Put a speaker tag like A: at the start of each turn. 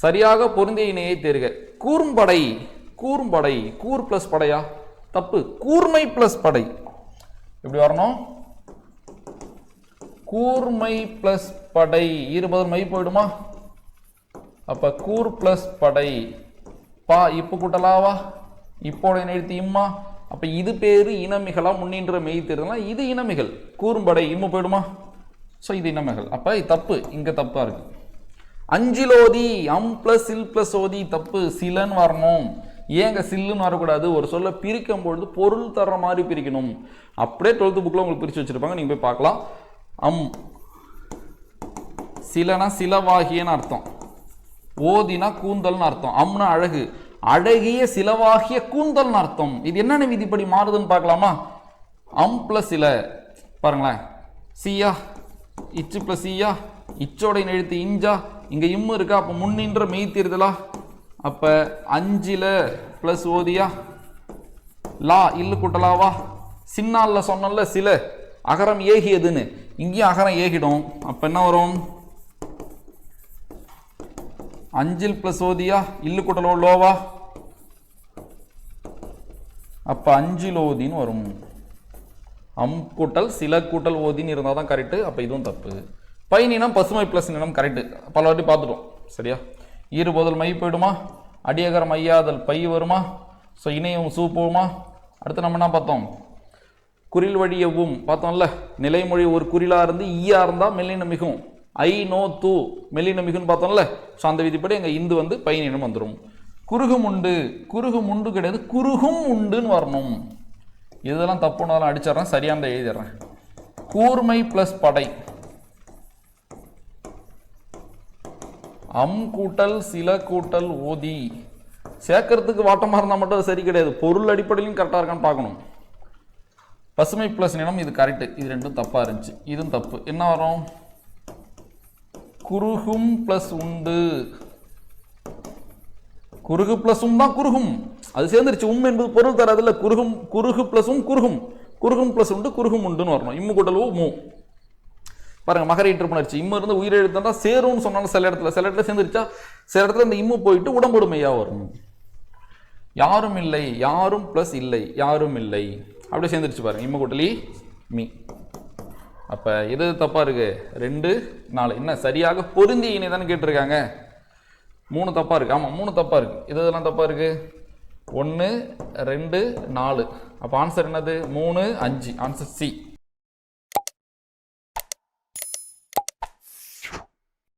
A: சரியாக பொருந்திய இணையை தேர்க. கூர்ம்படை, கூர்ம்படை, கூர் பிளஸ் படையா? தப்பு. கூர்மை பிளஸ் படை. எப்படி வரணும்? கூர்மை பிளஸ் படை. இருபது மை போயிடுமா? அப்ப கூர் பிளஸ் படை. பா இப்போ கூட்டலாவா? இப்போட எழுத்து இம்மா. அப்ப இது பேரு இனமிகளா முன்னின்ற மெய் தேர்தலாம். இது இனமிகள். கூர்ம்படை இம்மு போயிடுமா? ஸோ இது இனமிகள். அப்ப இது தப்பு. இங்க தப்பா இருக்கு. அஞ்சிலோதி, அம் பிளஸ் இல் பிளஸ் ஓதி தப்பு. சிலன்னு வரணும். ஏங்க சில்லுன்னு வரக்கூடாது? ஒரு சொல்ல பிரிக்கும் பொழுது பொருள் தர்ற மாதிரி பிரிக்கணும். அப்படியே 12th புக்ல உங்களுக்கு பிரிச்சு வச்சிருப்பாங்க, நீங்க போய் பார்க்கலாம். அம் சிலனா சிலவாகியன்னு அர்த்தம், ஓதினா கூந்தல்னு அர்த்தம், அம்னா அழகு, அழகிய சிலவாகிய கூந்தல்னு அர்த்தம். இது என்னென்ன விதிப்படி மாறுதுன்னு பார்க்கலாமா? அம் பிளஸ் சில பாருங்களேன். சியா இச்சு பிளஸ் சியா, இச்சோட எழுத்து இஞ்சா, இங்க இம்மு இருக்கா, அப்ப முன்னின்ற மெய் தீர்தலா. அப்ப அஞ்சில பிளஸ் ஓதியா, லா இல்லு கூட்டலாவா? சின்னால சொன்னல சில அகரம் ஏகியதுன்னு, இங்கேயும் அகரம் ஏகிடும். அப்ப என்ன வரும்? அஞ்சில் பிளஸ் ஓதியா, இல்லு கூட்டலோ லோவா, அப்ப அஞ்சிலோதின்னு வரும். அம் கூட்டல் சில கூட்டல் ஓதின்னு இருந்தால் தான் கரெக்டு. அப்போ இதுவும் தப்பு. பைனினம் பசுமை பிளஸ் நினம் கரெக்டு, பல வாட்டி பார்த்துட்டோம். சரியா? ஈறுபோதல் மை போயிடுமா? அடியகரம் ஐயாதல் பை வருமா? ஸோ இணையும் சூ போகுமா? அடுத்து நம்ம என்ன பார்த்தோம்? குறில் வழியவும் பார்த்தோம்ல. நிலைமொழி ஒரு குறிலா இருந்து ஈயா இருந்தால் மெல்லின மிகும். ஐ நோ தூ மெல்லின மிகுன்னு பார்த்தோம்ல. ஸோ அந்த விதிப்படி எங்கள் இந்து வந்து பைனினம் வந்துடும். குறுகும் உண்டு, குறுகும் உண்டு கிடையாது, குறுகும் உண்டுன்னு வரணும். இதெல்லாம் தப்புனாலும் அடிச்சிடறேன், சரியானதை எழுதிடுறேன். கூர்மை பிளஸ் படை, அம் கூட்டல் சில கூட்டல் ஓதி. சேர்க்கறதுக்கு வாட்டமாக இருந்தால் மட்டும் அது சரி கிடையாது, பொருள் அடிப்படையிலும் கரெக்டாக இருக்கான்னு பார்க்கணும். பசுமை பிளஸ் நிலம் இது கரெக்டு, இது ரெண்டும் தப்பாக இருந்துச்சு, இதுவும் தப்பு. என்ன வரும்? குறுகும் பிளஸ் உண்டு. குறுகு பிளஸ் தான் குறுகும், அது சேர்ந்துருச்சு. என்பது பொருள் தராதுல்ல. குறுகும், குறுகு பிளஸும் குறுகும், குறுகும் பிளஸ் உண்டு, குறுகும் உண்டுன்னு வரணும். இம்மு கூட்டல் மூ பாருங்க, மகர ஈற்றுப்புணர்ச்சி. இம்மு இருந்து உயிரை எழுத்தா சேரும்னு சொன்னாலும் சில இடத்துல சேர்ந்துருச்சா, சில இடத்துல இந்த இம்மு போயிட்டு உடம்புடுமையா வரும். யாரும் இல்லை, யாரும் பிளஸ் இல்லை, யாரும் இல்லை அப்படியே சேர்ந்துருச்சு பாருங்க. இம்மு கூட்டலி மீ. அப்ப எது தப்பா இருக்கு? 2, 4. என்ன சரியாக பொருந்திய இணை தானே கேட்டிருக்காங்க. 3 தப்பா இருக்கு. ஆமா 3 தப்பா இருக்கு. இதெல்லாம் தப்பா இருக்கு. 1, 2, 4. அப்ப ஆன்சர் என்னது? 3, 5. Answer C.